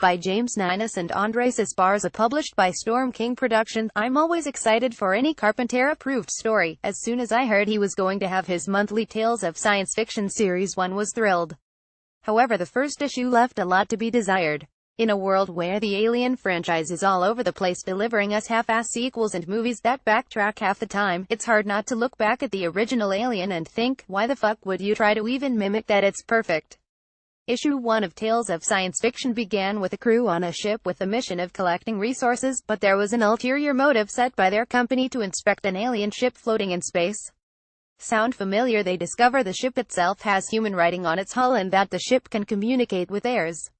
by James Ninness and Andres Esparza, published by Storm King Productions. I'm always excited for any Carpenter-approved story. As soon as I heard he was going to have his monthly Tales of Science Fiction series, one was thrilled. However, the first issue left a lot to be desired. In a world where the Alien franchise is all over the place, delivering us half-ass sequels and movies that backtrack half the time, it's hard not to look back at the original Alien and think, why the fuck would you try to even mimic that? It's perfect. Issue 1 of Tales of Science Fiction began with a crew on a ship with the mission of collecting resources, but there was an ulterior motive set by their company to inspect an alien ship floating in space. Sound familiar? They discover the ship itself has human writing on its hull and that the ship can communicate with theirs.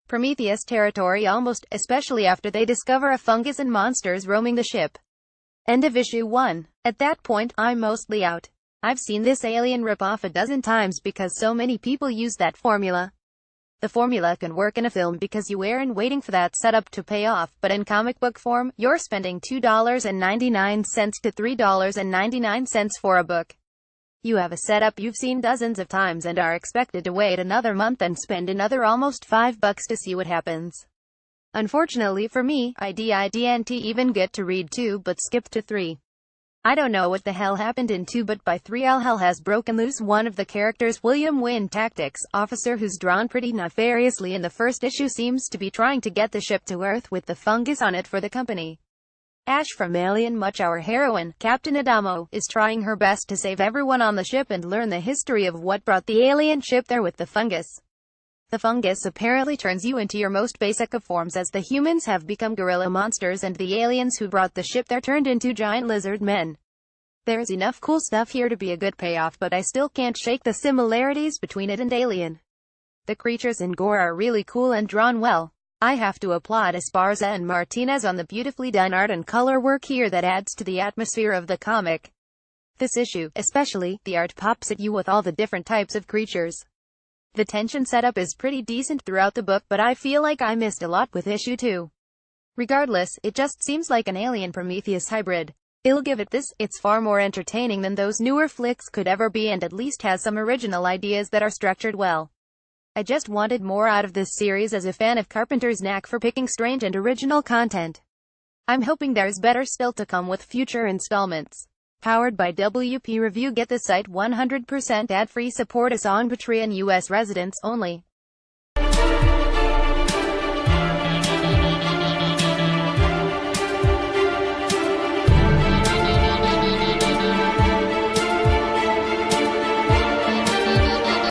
Prometheus territory almost, especially after they discover a fungus and monsters roaming the ship. End of issue 1. At that point, I'm mostly out. I've seen this Alien ripoff a dozen times because so many people use that formula. The formula can work in a film because you weren't waiting for that setup to pay off, but in comic book form, you're spending $2.99 to $3.99 for a book. You have a setup you've seen dozens of times and are expected to wait another month and spend another almost $5 to see what happens. Unfortunately for me, I didn't even get to read 2 but skipped to 3. I don't know what the hell happened in 2, but by 3 all hell has broken loose. One of the characters, William Wynn, tactics officer who's drawn pretty nefariously in the first issue, seems to be trying to get the ship to Earth with the fungus on it for the company. Ash from Alien, much our heroine, Captain Adamo, is trying her best to save everyone on the ship and learn the history of what brought the alien ship there with the fungus. The fungus apparently turns you into your most basic of forms, as the humans have become gorilla monsters and the aliens who brought the ship there turned into giant lizard men. There's enough cool stuff here to be a good payoff, but I still can't shake the similarities between it and Alien. The creatures and gore are really cool and drawn well. I have to applaud Esparza and Martinez on the beautifully done art and color work here that adds to the atmosphere of the comic. This issue, especially, the art pops at you with all the different types of creatures. The tension setup is pretty decent throughout the book, but I feel like I missed a lot with issue 2. Regardless, it just seems like an Alien Prometheus hybrid. I'll give it this, it's far more entertaining than those newer flicks could ever be and at least has some original ideas that are structured well. I just wanted more out of this series as a fan of Carpenter's knack for picking strange and original content. I'm hoping there's better still to come with future installments. Powered by WP Review. Get the site 100% ad-free. Support us on Patreon. US residents only.